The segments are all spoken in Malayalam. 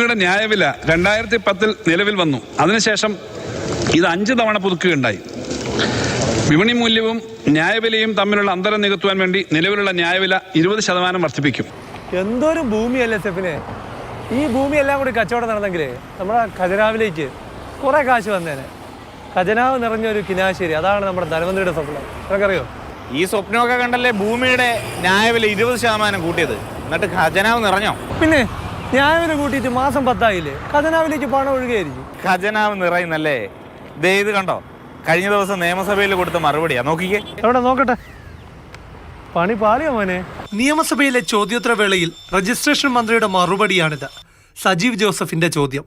ഭൂമിയുടെ ന്യായവില 2010 നിലവിൽ വന്നു. അതിനുശേഷം ഇത് 5 തവണ പുതുക്കുകയുണ്ടായി. വിപണി മൂല്യവും ന്യായവിലയും തമ്മിലുള്ള അന്തരം നികത്തുവാൻ വേണ്ടി നിലവിലുള്ള ന്യായവില 20% വർദ്ധിപ്പിക്കും. എന്തോരം ഭൂമിയല്ലേ സെഫിനെ. ഈ ഭൂമി എല്ലാം കൂടി കച്ചവടം നടന്നെങ്കിലേ നമ്മുടെ ഖജനാവിലേക്ക് കുറേ കാശ് വന്നേനെ. ഖജനാവ് നിറഞ്ഞൊരു കിനാശ്ശേരി, അതാണ് നമ്മുടെ ധനമന്ത്രിയുടെ സ്വപ്നം. നിനക്കറിയോ? ഈ സ്വപ്നമൊക്കെ കണ്ടല്ലേ ഭൂമിയുടെ ന്യായവില 20% കൂട്ടിയത്. എന്നിട്ട് ഖജനാവ് നിറഞ്ഞോ? പിന്നെ ന്യായവില കൂട്ടിയിട്ട് മാസം 10 ആയില്ലേ, ഖജനാവിലേക്ക് പണം ഒഴുകുകയായിരിക്കും. ഖജനാവ് നിറയുന്നല്ലേ. ദേ ഇത് കണ്ടോ, കഴിഞ്ഞ ദിവസം നിയമസഭയിൽ കൊടുത്ത മറുപടിയാ. നോക്കിക്കേ. എവിടെ നോക്കട്ടെ. പണി പാളിയോ മോനെ. നിയമസഭയിലെ ചോദ്യോത്തരവേളയിൽ രജിസ്ട്രേഷൻ മന്ത്രിയുടെ മറുപടിയാണിത്. സജീവ് ജോസഫിന്റെ ചോദ്യം: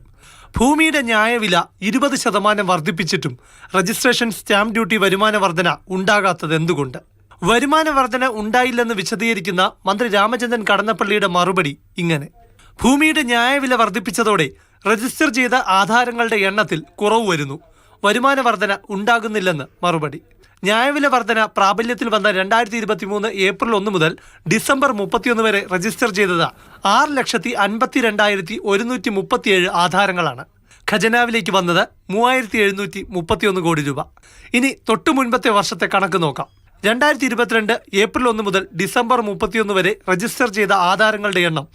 ഭൂമിയുടെ ന്യായവില 20% വർദ്ധിപ്പിച്ചിട്ടും രജിസ്ട്രേഷൻ സ്റ്റാമ്പ് ഡ്യൂട്ടി വരുമാന വർധന ഉണ്ടാകാത്തത് എന്തുകൊണ്ട്? വരുമാന വർധന ഉണ്ടായില്ലെന്ന് വിശദീകരിക്കുന്ന മന്ത്രി രാമചന്ദ്രൻ കടന്നപ്പള്ളിയുടെ മറുപടി ഇങ്ങനെ: ഭൂമിയുടെ ന്യായവില വർദ്ധിപ്പിച്ചതോടെ രജിസ്റ്റർ ചെയ്ത ആധാരങ്ങളുടെ എണ്ണത്തിൽ കുറവ് വരുന്നു, വരുമാന വർധന ഉണ്ടാകുന്നില്ലെന്ന് മറുപടി. ന്യായവില വർധന പ്രാബല്യത്തിൽ വന്ന 2023 ഏപ്രിൽ 1 മുതൽ ഡിസംബർ 31 വരെ രജിസ്റ്റർ ചെയ്തത് 6,52,137 ആധാരങ്ങളാണ്. ഖജനാവിലേക്ക് വന്നത് 3,731 കോടി രൂപ. ഇനി തൊട്ടു മുൻപത്തെ വർഷത്തെ കണക്ക് നോക്കാം. 2022 ഏപ്രിൽ 1 മുതൽ ഡിസംബർ 31 വരെ രജിസ്റ്റർ ചെയ്ത ആധാരങ്ങളുടെ എണ്ണം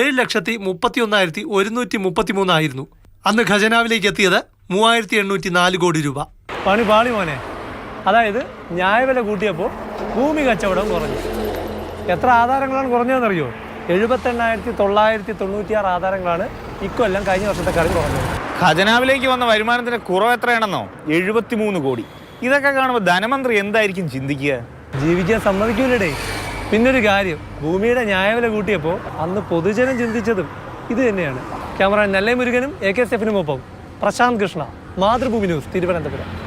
7,31,133 ആയിരുന്നു. അന്ന് ഖജനാവിലേക്ക് എത്തിയത് 3,804 കോടി രൂപ. പണി പാളി മോനെ. അതായത് ന്യായവില കൂട്ടിയപ്പോൾ ഭൂമി കച്ചവടം കുറഞ്ഞു. എത്ര ആധാരങ്ങളാണ് കുറഞ്ഞതെന്നറിയോ? 78,996 ആധാരങ്ങളാണ് ഇക്കൊല്ലം കഴിഞ്ഞ വർഷത്തെ കാര്യം കുറഞ്ഞത്. ഖജനാവിലേക്ക് വന്ന വരുമാനത്തിന്റെ കുറവ് എത്രയാണെന്നോ? 73 കോടി. ഇതൊക്കെ കാണുമ്പോൾ ധനമന്ത്രി എന്തായിരിക്കും ചിന്തിക്കുക? ജീവിക്കാൻ സമ്മതിക്കൂലേ. പിന്നൊരു കാര്യം, ഭൂമിയുടെ ന്യായവില കൂട്ടിയപ്പോൾ അന്ന് പൊതുജനം ചിന്തിച്ചതും ഇത് തന്നെയാണ്. ക്യാമറ നെല്ലൈ മുരുകനും AK സ്റ്റെഫിനുമൊപ്പം പ്രശാന്ത് കൃഷ്ണ, മാതൃഭൂമി ന്യൂസ്, തിരുവനന്തപുരം.